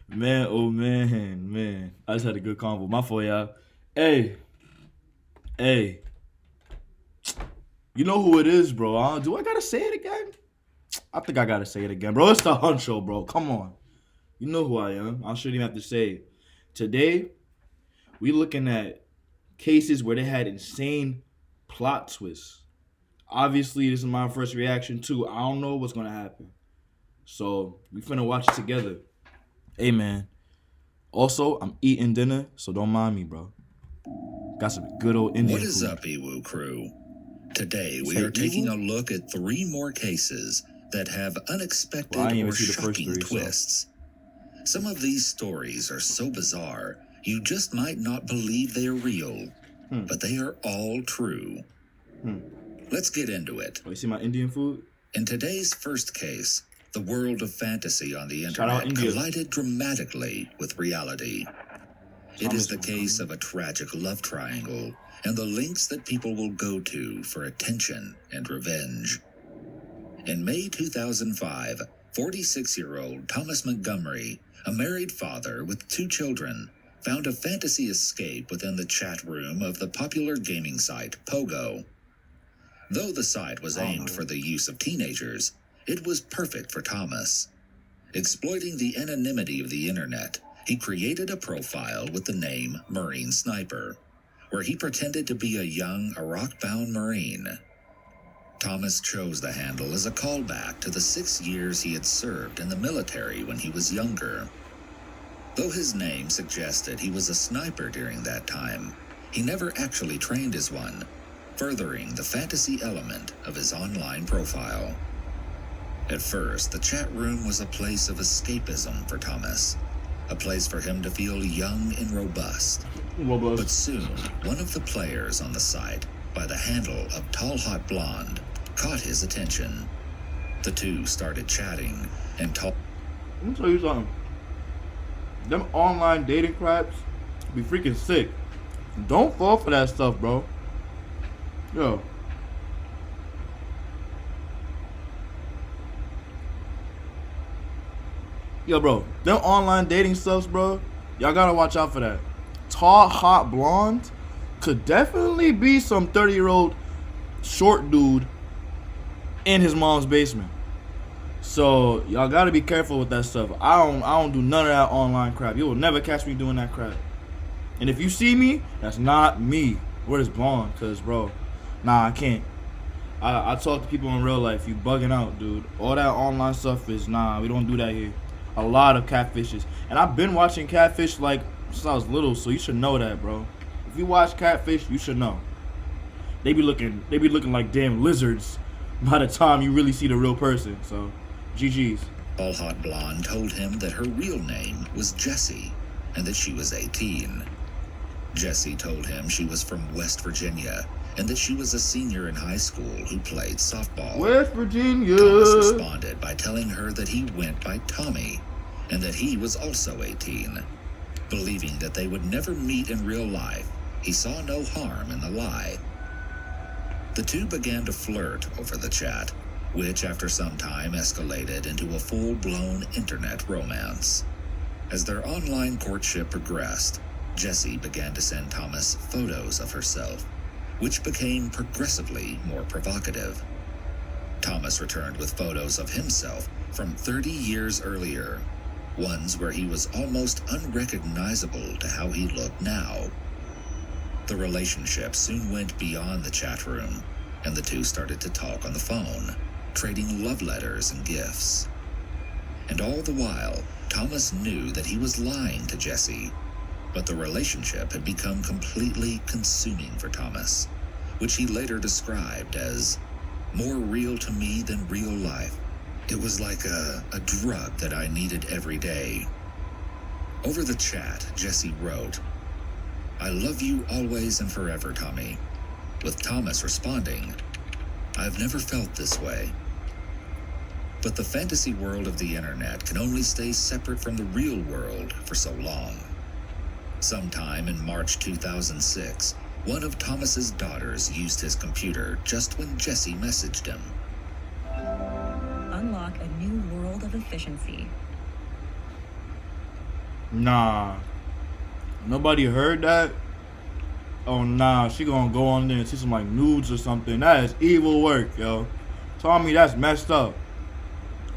Man, oh man. I just had a good convo. My fault, y'all. Hey, hey, you know who it is, bro? Do I gotta say it again? I think I gotta say it again, bro. It's the Hunt Show, bro. Come on. You know who I am. I shouldn't even have to say it. Today, we looking at cases where they had insane plot twists. Obviously, this is my first reaction too. I don't know what's gonna happen. So we finna watch it together. Hey man. Also, I'm eating dinner, so don't mind me, bro. Got some good old Indian What is food. up, Ewu crew? Today we Say are taking Ewu? a look at 3 more cases that have unexpected Well, I didn't even or see the first shocking 3, so. twists. Some of these stories are so bizarre, you just might not believe they are real, but they are all true. Let's get into it. Oh, you see my Indian food? In today's first case, the world of fantasy on the Shout out internet India. collided dramatically with reality. It is the case of a tragic love triangle and the lengths that people will go to for attention and revenge. In May 2005, 46-year-old Thomas Montgomery, a married father with 2 children, found a fantasy escape within the chat room of the popular gaming site Pogo. Though the site was aimed for the use of teenagers, it was perfect for Thomas. Exploiting the anonymity of the internet, he created a profile with the name Marine Sniper, where he pretended to be a young Iraq-bound Marine. Thomas chose the handle as a callback to the 6 years he had served in the military when he was younger. Though his name suggested he was a sniper during that time, he never actually trained as one, furthering the fantasy element of his online profile. At first, the chat room was a place of escapism for Thomas, a place for him to feel young and robust. But soon, one of the players on the site, by the handle of Tall Hot Blonde, caught his attention. The two started chatting, and Let me tell you something. Them online dating craps be freaking sick. Don't fall for that stuff, bro. Yo. Yo, bro. Them online dating stuffs, bro. Y'all gotta watch out for that. Tall, hot blonde could definitely be some 30-year-old short dude in his mom's basement. So y'all gotta be careful with that stuff. I don't do none of that online crap. You will never catch me doing that crap. And if you see me, that's not me. Where's blonde? Cause bro, nah, I can't. I talk to people in real life. You bugging out, dude. All that online stuff is we don't do that here. A lot of catfishes, and I've been watching catfish like since I was little, so you should know that, bro. If you watch catfish, you should know. They be looking like damn lizards by the time you really see the real person. So, GG's. Tall Hot Blonde told him that her real name was Jessie and that she was 18. Jessie told him she was from West Virginia and that she was a senior in high school who played softball. West Virginia. Thomas responded by telling her that he went by Tommy and that he was also 18. Believing that they would never meet in real life, he saw no harm in the lie. The two began to flirt over the chat, which after some time escalated into a full-blown internet romance. As their online courtship progressed, Jessie began to send Thomas photos of herself, which became progressively more provocative. Thomas returned with photos of himself from 30 years earlier, ones where he was almost unrecognizable to how he looked now. The relationship soon went beyond the chat room, and the two started to talk on the phone, trading love letters and gifts. And all the while, Thomas knew that he was lying to Jessie, but the relationship had become completely consuming for Thomas, which he later described as more real to me than real life. It was like a drug that I needed every day. Over the chat, Jessie wrote, "I love you always and forever, Tommy," with Thomas responding, "I've never felt this way." But the fantasy world of the internet can only stay separate from the real world for so long. Sometime in March 2006, one of Thomas's daughters used his computer just when Jessie messaged him. Unlock a new world of efficiency. Nah. Nobody heard that? Oh, nah. She gonna go on there and see some, like, nudes or something. That is evil work, yo. Tommy, that's messed up.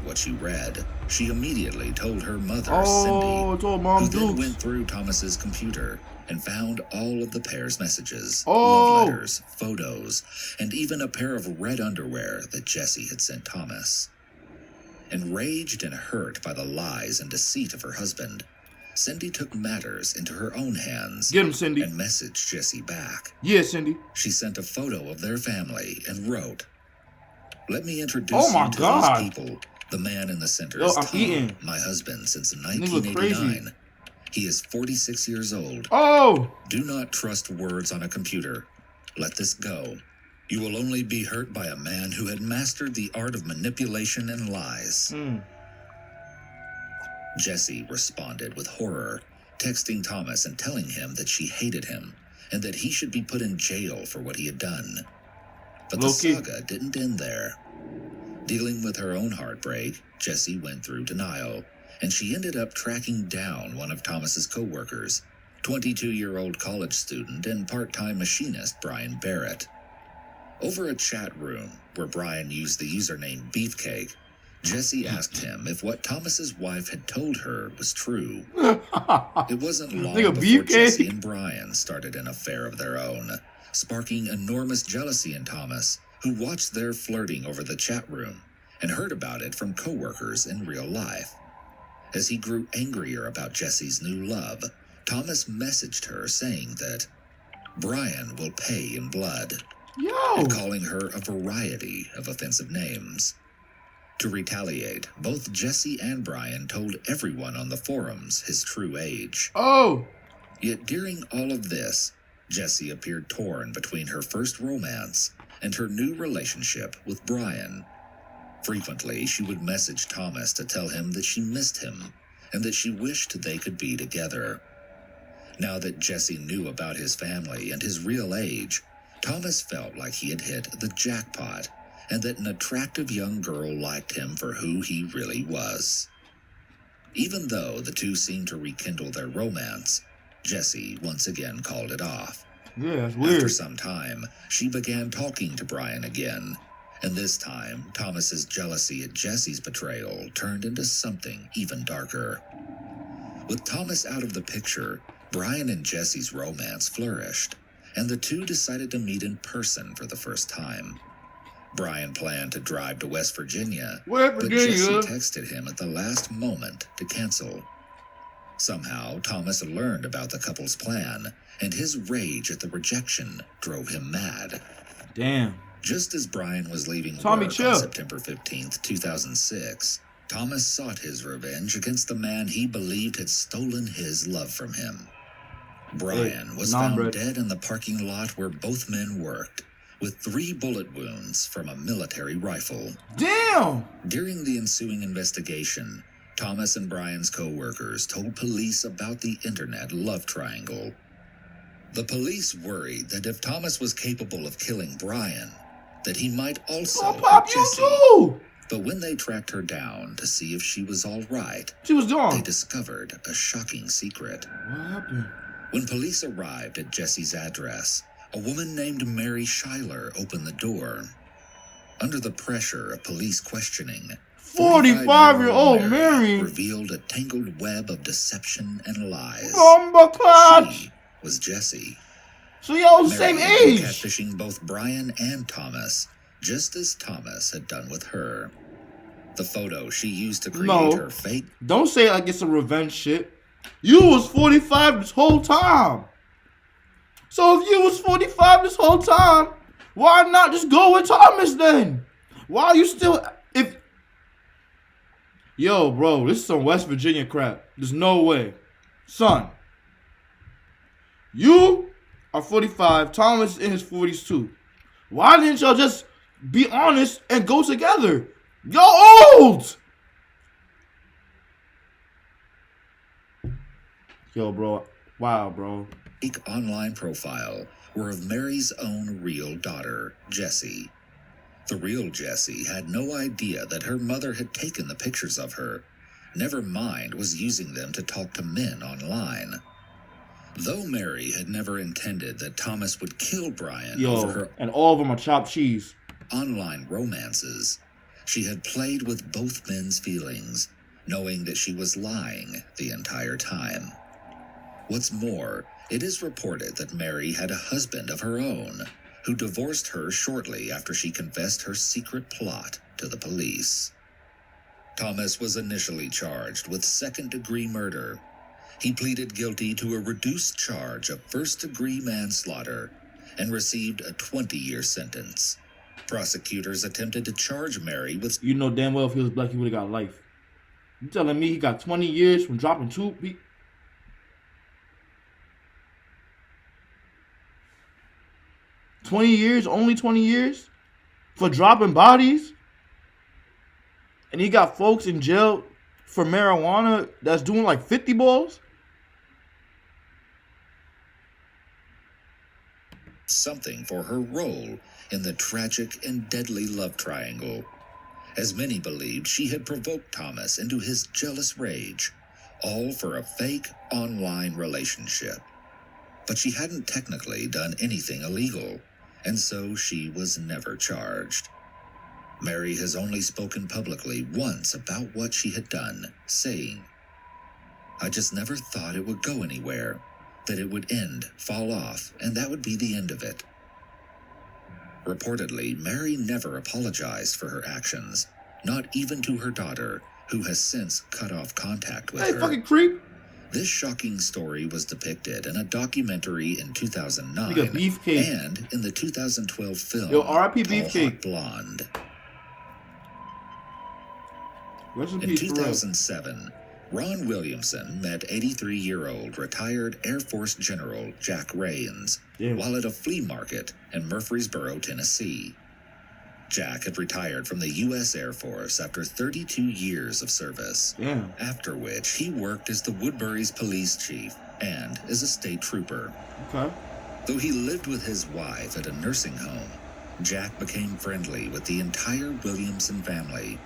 What she read, she immediately told her mother, Oh, Cindy, told Mom who then Dukes. went through Thomas's computer and found all of the pair's messages, Oh. love letters, photos, and even a pair of red underwear that Jesse had sent Thomas. Enraged and hurt by the lies and deceit of her husband, Cindy took matters into her own hands Get him, Cindy. and messaged Jesse back. Yeah, Cindy. She sent a photo of their family and wrote, "Let me introduce Oh my you to God. these people. The man in the center Yo, is I'm Tom, eating. my husband since Nigga look 1989. He is 46 years old. Oh. Do not trust words on a computer. Let this go. You will only be hurt by a man who had mastered the art of manipulation and lies." Jesse responded with horror, texting Thomas and telling him that she hated him and that he should be put in jail for what he had done. But the Low-key. saga didn't end there. Dealing with her own heartbreak, Jessie went through denial, and she ended up tracking down one of Thomas's co-workers, 22-year-old college student and part-time machinist Brian Barrett. Over a chat room where Brian used the username Beefcake, Jessie asked him if what Thomas's wife had told her was true. It wasn't long Nigga, before Beefcake. Jessie and Brian started an affair of their own, sparking enormous jealousy in Thomas, who watched their flirting over the chat room and heard about it from coworkers in real life. As he grew angrier about Jessie's new love, Thomas messaged her saying that Brian will pay in blood, Yo. and calling her a variety of offensive names. To retaliate, both Jesse and Brian told everyone on the forums his true age. Oh. Yet during all of this, Jessie appeared torn between her first romance and her new relationship with Brian. Frequently, she would message Thomas to tell him that she missed him and that she wished they could be together. Now that Jessie knew about his family and his real age, Thomas felt like he had hit the jackpot and that an attractive young girl liked him for who he really was. Even though the two seemed to rekindle their romance, Jessie once again called it off. Yeah, that's After weird. some time, she began talking to Brian again, and this time, Thomas's jealousy at Jessie's betrayal turned into something even darker. With Thomas out of the picture, Brian and Jessie's romance flourished, and the two decided to meet in person for the first time. Brian planned to drive to West Virginia, West but Jessie Virginia. texted him at the last moment to cancel. Somehow, Thomas learned about the couple's plan, and his rage at the rejection drove him mad. Damn. Just as Brian was leaving Tommy, work chill. on September 15th, 2006, Thomas sought his revenge against the man he believed had stolen his love from him. Brian was found bread. dead in the parking lot where both men worked, with 3 bullet wounds from a military rifle. Damn. During the ensuing investigation, Thomas and Brian's co-workers told police about the internet love triangle. The police worried that if Thomas was capable of killing Brian, that he might also I'll pop hurt you Jessie. too. But when they tracked her down to see if she was all right, She was they gone. discovered a shocking secret. What happened? When police arrived at Jesse's address, a woman named Mary Schuyler opened the door. Under the pressure of police questioning, 45-year-old Mary. revealed a tangled web of deception and lies. Bomba clutch. She was Jessie. So y'all was the same Mary had been age. catfishing both Brian and Thomas, just as Thomas had done with her. The photo she used to create No. her fake Don't say it like it's a revenge shit. You was 45 this whole time. So if you was 45 this whole time, why not just go with Thomas then? Why are you still if Yo, bro, this is some West Virginia crap. There's no way. Son. You are 45, Thomas is in his 40s too. Why didn't y'all just be honest and go together? Y'all old! Yo, bro. Wow, bro. online profile were of Mary's own real daughter, Jessie. The real Jessie had no idea that her mother had taken the pictures of her, never mind was using them to talk to men online. Though Mary had never intended that Thomas would kill Brian over her and all of them are chopped cheese. online romances, she had played with both men's feelings, knowing that she was lying the entire time. What's more, it is reported that Mary had a husband of her own, who divorced her shortly after she confessed her secret plot to the police. Thomas was initially charged with second-degree murder. He pleaded guilty to a reduced charge of first-degree manslaughter and received a 20-year sentence. Prosecutors attempted to charge Mary with... You know damn well if he was black, he would have got life. You telling me he got 20 years from dropping two people? 20 years? Only 20 years? For dropping bodies? And he got folks in jail for marijuana that's doing like 50 balls? something for her role in the tragic and deadly love triangle, as many believed she had provoked Thomas into his jealous rage, all for a fake online relationship. But she hadn't technically done anything illegal, and so she was never charged. Mary has only spoken publicly once about what she had done, saying, "I just never thought it would go anywhere, that it would end, fall off, and that would be the end of it." Reportedly, Mary never apologized for her actions, not even to her daughter, who has since cut off contact with Hey, her. fucking creep. This shocking story was depicted in a documentary in 2009 Nigga, Beefcake. and in the 2012 film Yo, R.I.P. All Beefcake. Hot Blonde. Rest in In peace, for real. 2007, Ron Williamson met 83-year-old retired Air Force General Jack Rains Damn. while at a flea market in Murfreesboro, Tennessee. Jack had retired from the U.S. Air Force after 32 years of service, Damn. after which he worked as the Woodbury's police chief and as a state trooper. Okay. Though he lived with his wife at a nursing home, Jack became friendly with the entire Williamson family.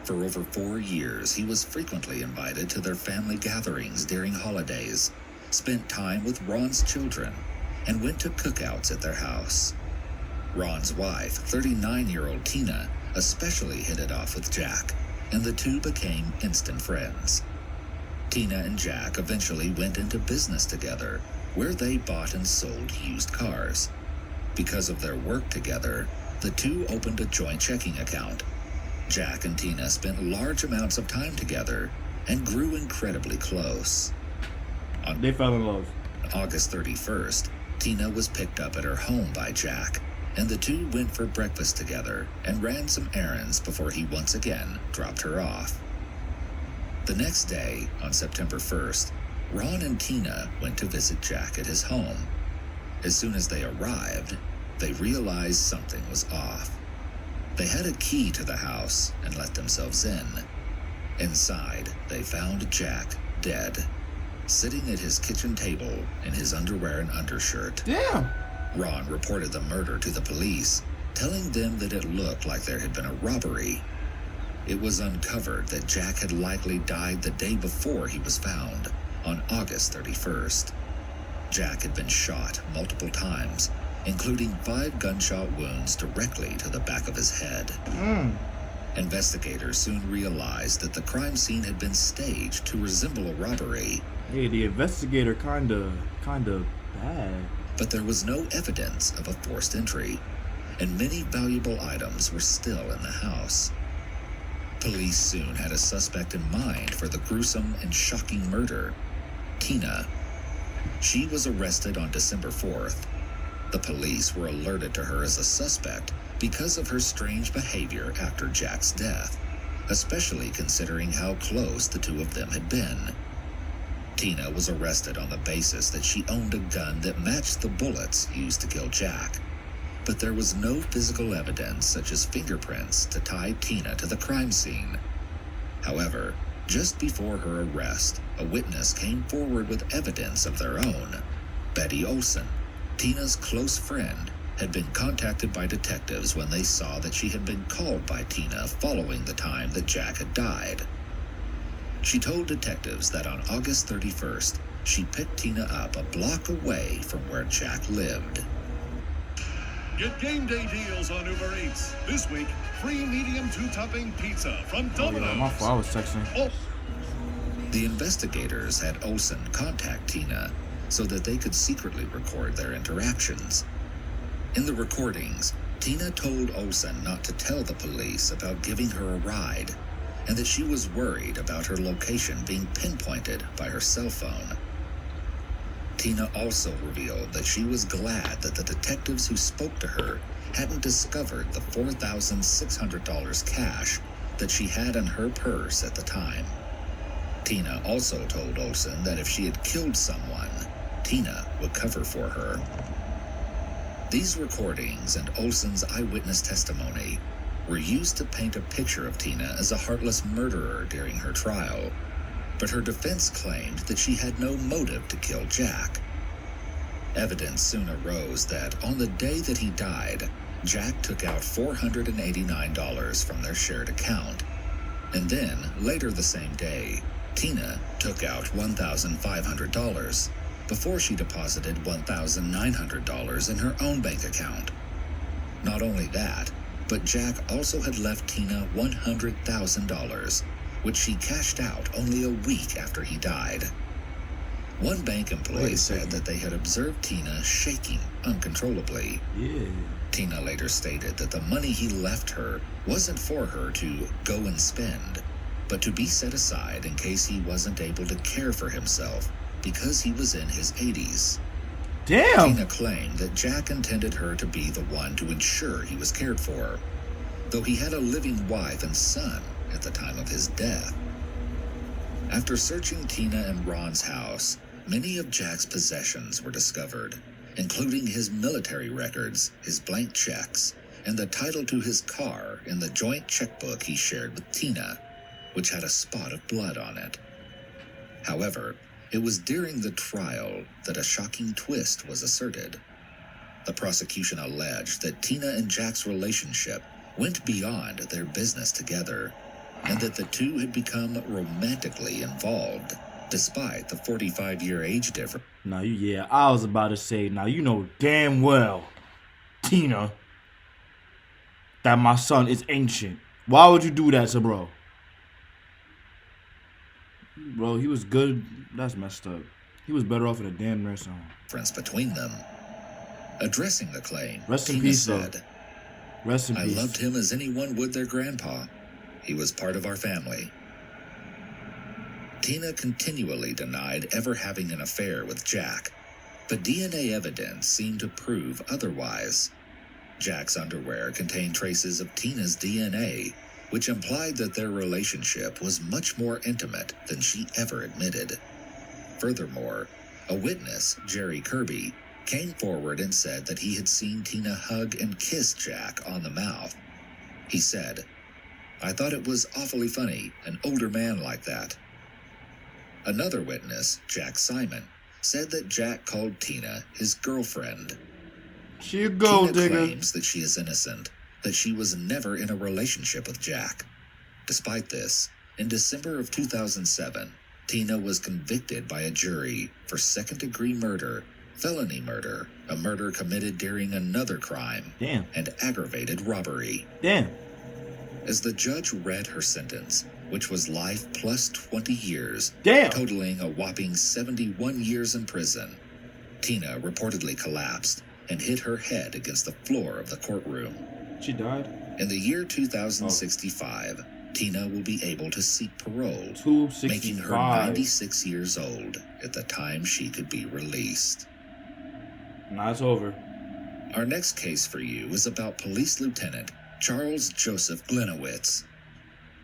For over 4 years, he was frequently invited to their family gatherings during holidays, spent time with Ron's children, and went to cookouts at their house. Ron's wife, 39-year-old Tina, especially hit it off with Jack, and the two became instant friends. Tina and Jack eventually went into business together, where they bought and sold used cars. Because of their work together, the two opened a joint checking account. Jack and Tina spent large amounts of time together and grew incredibly close. On They fell in love. August 31st, Tina was picked up at her home by Jack, and the two went for breakfast together and ran some errands before he once again dropped her off. The next day, on September 1st, Ron and Tina went to visit Jack at his home. As soon as they arrived, they realized something was off. They had a key to the house and let themselves in. Inside, they found Jack dead, sitting at his kitchen table in his underwear and undershirt. Damn. Ron reported the murder to the police, telling them that it looked like there had been a robbery. It was uncovered that Jack had likely died the day before he was found, on August 31st. Jack had been shot multiple times, including 5 gunshot wounds directly to the back of his head. Investigators soon realized that the crime scene had been staged to resemble a robbery, Hey, the investigator kinda bad. but there was no evidence of a forced entry, and many valuable items were still in the house. Police soon had a suspect in mind for the gruesome and shocking murder, Tina. She was arrested on December 4th. The police were alerted to her as a suspect because of her strange behavior after Jack's death, especially considering how close the two of them had been. Tina was arrested on the basis that she owned a gun that matched the bullets used to kill Jack, but there was no physical evidence such as fingerprints to tie Tina to the crime scene. However, just before her arrest, a witness came forward with evidence of their own. Betty Olson, Tina's close friend, had been contacted by detectives when they saw that she had been called by Tina following the time that Jack had died. She told detectives that on August 31st, she picked Tina up a block away from where Jack lived. Get game day deals on Uber Eats. This week, free medium 2-topping pizza from Domino's. My fault, I was texting. Oh. The investigators had Olsen contact Tina so that they could secretly record their interactions. In the recordings, Tina told Olsen not to tell the police about giving her a ride and that she was worried about her location being pinpointed by her cell phone. Tina also revealed that she was glad that the detectives who spoke to her hadn't discovered the $4,600 cash that she had in her purse at the time. Tina also told Olsen that if she had killed someone, Tina would cover for her. These recordings and Olsen's eyewitness testimony were used to paint a picture of Tina as a heartless murderer during her trial, but her defense claimed that she had no motive to kill Jack. Evidence soon arose that on the day that he died, Jack took out $489 from their shared account, and then, later the same day, Tina took out $1,500 before she deposited $1,900 in her own bank account. Not only that, but Jack also had left Tina $100,000, which she cashed out only a week after he died. One bank employee said that they had observed Tina shaking uncontrollably. Yeah. Tina later stated that the money he left her wasn't for her to go and spend, but to be set aside in case he wasn't able to care for himself because he was in his 80s. Damn. Tina claimed that Jack intended her to be the one to ensure he was cared for, though he had a living wife and son at the time of his death. After searching Tina and Ron's house, many of Jack's possessions were discovered, including his military records, his blank checks, and the title to his car in the joint checkbook he shared with Tina, which had a spot of blood on it. However, it was during the trial that a shocking twist was asserted. The prosecution alleged that Tina and Jack's relationship went beyond their business together, and that the two had become romantically involved, despite the 45-year age difference. Now, I was about to say, now you know damn well, Tina, that my son is ancient. Why would you do that to bro? Bro, he was good. That's messed up. He was better off in a damn nursing home. Difference between them. Addressing the claim, Rest in Tina peace, though. said, Rest in "I peace. loved him as anyone would their grandpa. He was part of our family." Tina continually denied ever having an affair with Jack, but DNA evidence seemed to prove otherwise. Jack's underwear contained traces of Tina's DNA, which implied that their relationship was much more intimate than she ever admitted. Furthermore, a witness, Jerry Kirby, came forward and said that he had seen Tina hug and kiss Jack on the mouth. He said, "I thought it was awfully funny, an older man like that." Another witness, Jack Simon, said that Jack called Tina his girlfriend. She a gold Tina digger. claims that she is innocent, that she was never in a relationship with Jack. Despite this, in December of 2007, Tina was convicted by a jury for second-degree murder, felony murder, a murder committed during another crime, Damn. and aggravated robbery. Damn. As the judge read her sentence, which was life plus 20 years, Damn. totaling a whopping 71 years in prison, Tina reportedly collapsed and hit her head against the floor of the courtroom. She died? In the year 2065, Tina will be able to seek parole, making her 265. 96 years old at the time she could be released. Nah, it's over. Our next case for you is about Police Lieutenant Charles Joseph Glenowitz.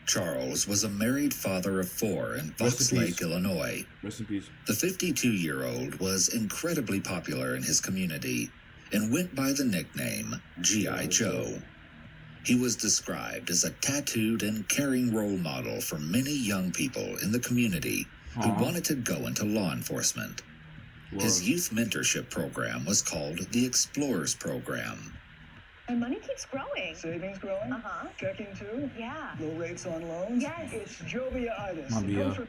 Charles was a married father of 4 in Fox Lake, Illinois. Rest in peace. The 52-year-old was incredibly popular in his community and went by the nickname G.I. Joe. He was described as a tattooed and caring role model for many young people in the community who wanted to go into law enforcement. His youth mentorship program was called the Explorers Program. My money keeps growing. Savings growing? Uh-huh. Checking too? Yeah. Low rates on loans? Yes. It's Jovia-itis. Might be, It comes from-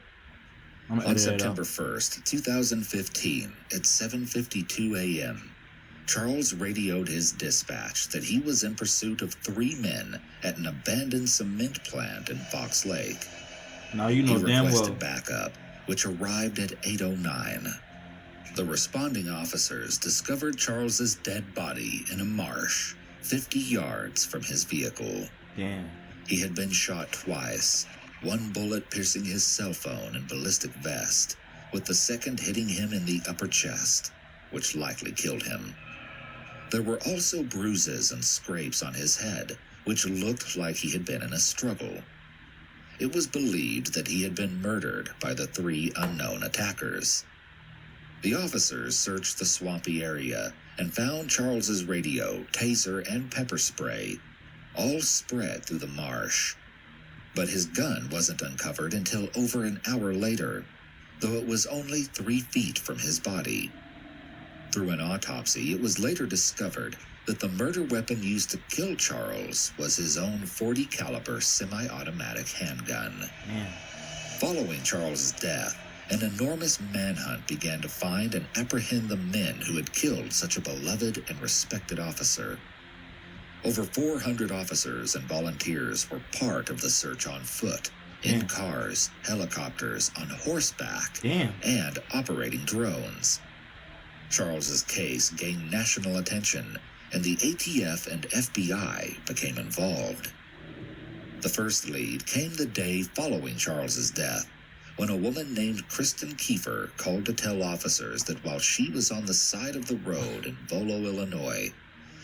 I'm gonna On edit it out. September 1st, 2015, at 7:52 a.m., Charles radioed his dispatch that he was in pursuit of 3 men at an abandoned cement plant in Fox Lake. Now you know He damn well. requested backup, which arrived at 8:09. The responding officers discovered Charles's dead body in a marsh 50 yards from his vehicle. Damn. He had been shot twice, one bullet piercing his cell phone and ballistic vest, with the second hitting him in the upper chest, which likely killed him. There were also bruises and scrapes on his head, which looked like he had been in a struggle. It was believed that he had been murdered by the 3 unknown attackers. The officers searched the swampy area and found Charles's radio, taser, and pepper spray, all spread through the marsh. But his gun wasn't uncovered until over an hour later, though it was only 3 feet from his body. Through an autopsy, it was later discovered that the murder weapon used to kill Charles was his own .40 caliber semi-automatic handgun. Man. Following Charles's death, an enormous manhunt began to find and apprehend the men who had killed such a beloved and respected officer. Over 400 officers and volunteers were part of the search on foot, in Damn. cars, helicopters, on horseback, Damn. and operating drones. Charles's case gained national attention, and the ATF and FBI became involved. The first lead came the day following Charles's death, when a woman named Kristen Kiefer called to tell officers that while she was on the side of the road in Volo, Illinois,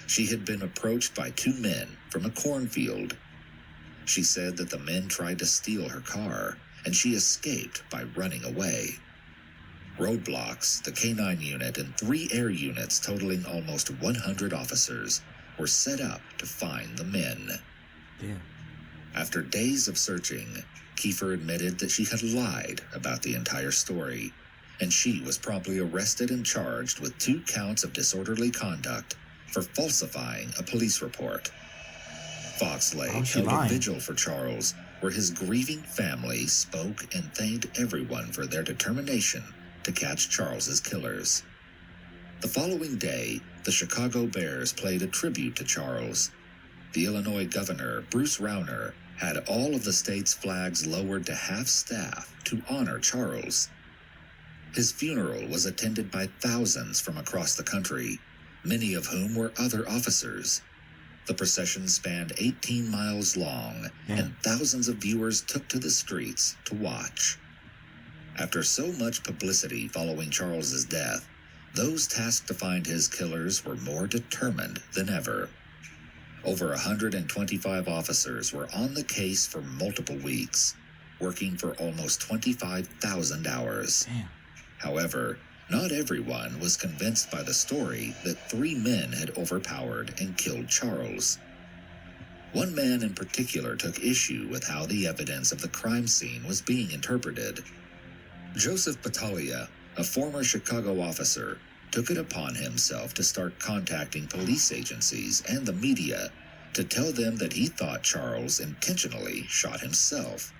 she had been approached by 2 men from a cornfield. She said that the men tried to steal her car, and she escaped by running away. Roadblocks, the K-9 unit, and 3 air units totaling almost 100 officers were set up to find the men. Damn. After days of searching, Kiefer admitted that she had lied about the entire story, and she was promptly arrested and charged with 2 counts of disorderly conduct for falsifying a police report. Fox Lake How's she held a lying? vigil for Charles, where his grieving family spoke and thanked everyone for their determination to catch Charles's killers. The following day, the Chicago Bears played a tribute to Charles. The Illinois governor, Bruce Rauner, had all of the state's flags lowered to half-staff to honor Charles. His funeral was attended by thousands from across the country, many of whom were other officers. The procession spanned 18 miles long, and thousands of viewers took to the streets to watch. After so much publicity following Charles's death, those tasked to find his killers were more determined than ever. Over 125 officers were on the case for multiple weeks, working for almost 25,000 hours. Damn. However, not everyone was convinced by the story that 3 men had overpowered and killed Charles. One man in particular took issue with how the evidence of the crime scene was being interpreted. Joseph Battaglia, a former Chicago officer, took it upon himself to start contacting police agencies and the media to tell them that he thought Charles intentionally shot himself.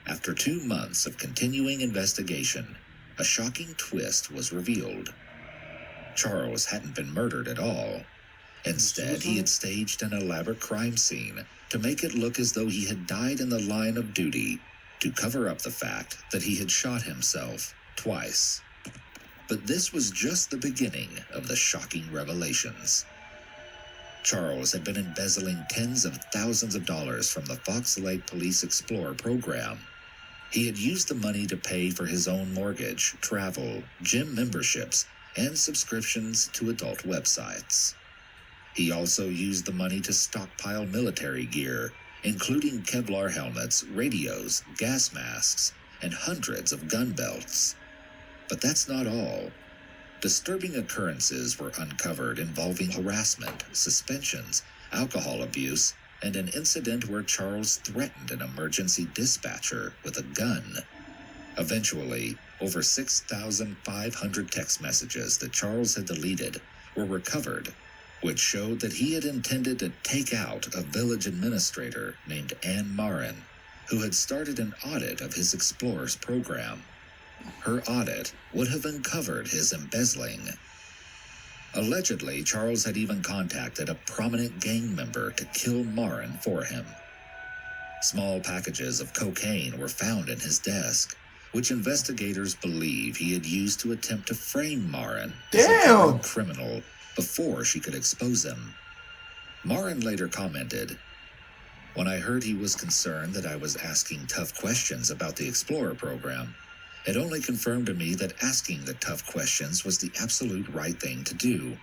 After 2 months of continuing investigation, a shocking twist was revealed. Charles hadn't been murdered at all. Instead, he had staged an elaborate crime scene to make it look as though he had died in the line of duty, to cover up the fact that he had shot himself twice. But this was just the beginning of the shocking revelations. Charles had been embezzling tens of thousands of dollars from the Fox Lake Police Explorer program. He had used the money to pay for his own mortgage, travel, gym memberships, and subscriptions to adult websites. He also used the money to stockpile military gear, including Kevlar helmets, radios, gas masks, and hundreds of gun belts. But that's not all. Disturbing occurrences were uncovered involving harassment, suspensions, alcohol abuse, and an incident where Charles threatened an emergency dispatcher with a gun. Eventually, over 6,500 text messages that Charles had deleted were recovered, which showed that he had intended to take out a village administrator named Anne Marin, who had started an audit of his Explorers program. Her audit would have uncovered his embezzling. Allegedly, Charles had even contacted a prominent gang member to kill Marin for him. Small packages of cocaine were found in his desk, which investigators believe he had used to attempt to frame Marin as a Damn! current criminal before she could expose him. Marin later commented, "When I heard he was concerned that I was asking tough questions about the Explorer program, it only confirmed to me that asking the tough questions was the absolute right thing to do."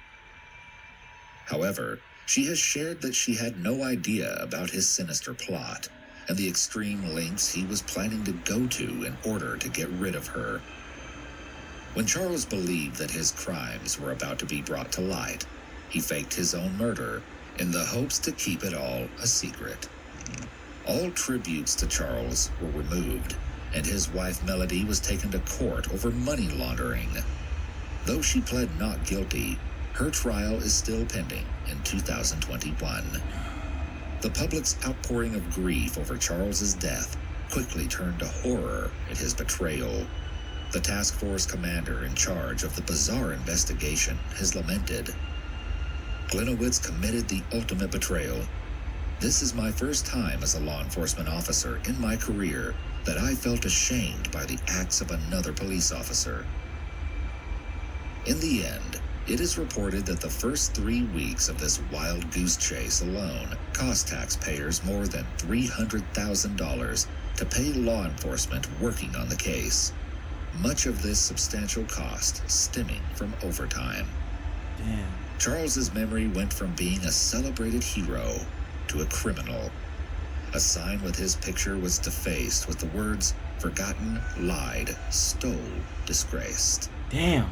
However, she has shared that she had no idea about his sinister plot and the extreme lengths he was planning to go to in order to get rid of her. When Charles believed that his crimes were about to be brought to light, he faked his own murder in the hopes to keep it all a secret. All tributes to Charles were removed, and his wife Melody was taken to court over money laundering. Though she pled not guilty, her trial is still pending in 2021. The public's outpouring of grief over Charles's death quickly turned to horror at his betrayal. The task force commander in charge of the bizarre investigation has lamented, "Glenowitz committed the ultimate betrayal. This is my first time as a law enforcement officer in my career that I felt ashamed by the acts of another police officer." In the end, it is reported that the first 3 weeks of this wild goose chase alone cost taxpayers more than $300,000 to pay law enforcement working on the case. Much of this substantial cost stemming from overtime. Damn. Charles's memory went from being a celebrated hero to a criminal. A sign with his picture was defaced with the words, "Forgotten, lied, stole, disgraced." Damn.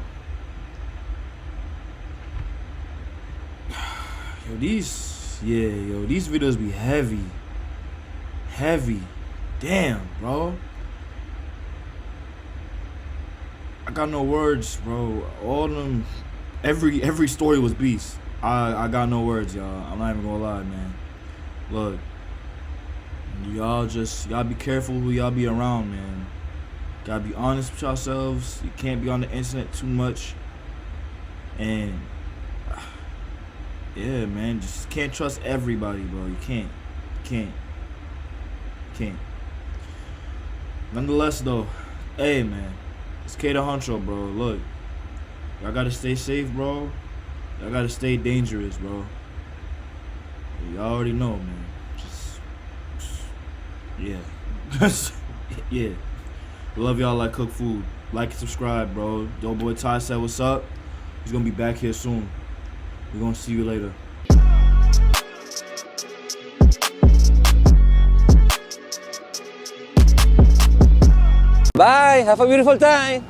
These videos be heavy. Heavy. Damn, bro. I got no words, bro. All them, every story was beast. I got no words, y'all. I'm not even gonna lie, man. Look, y'all be careful who y'all be around, man. Gotta be honest with yourselves. You can't be on the internet too much. And yeah, man, just can't trust everybody, bro. You can't. Nonetheless, though, hey, man, it's K the Huncho, bro. Look, y'all gotta stay safe, bro. Y'all gotta stay dangerous, bro. Y'all already know, man. Yeah. Yeah. Love y'all like cook food. Like and subscribe, bro. Dope boy Ty said what's up. He's gonna be back here soon. We're gonna see you later. Bye. Have a beautiful time.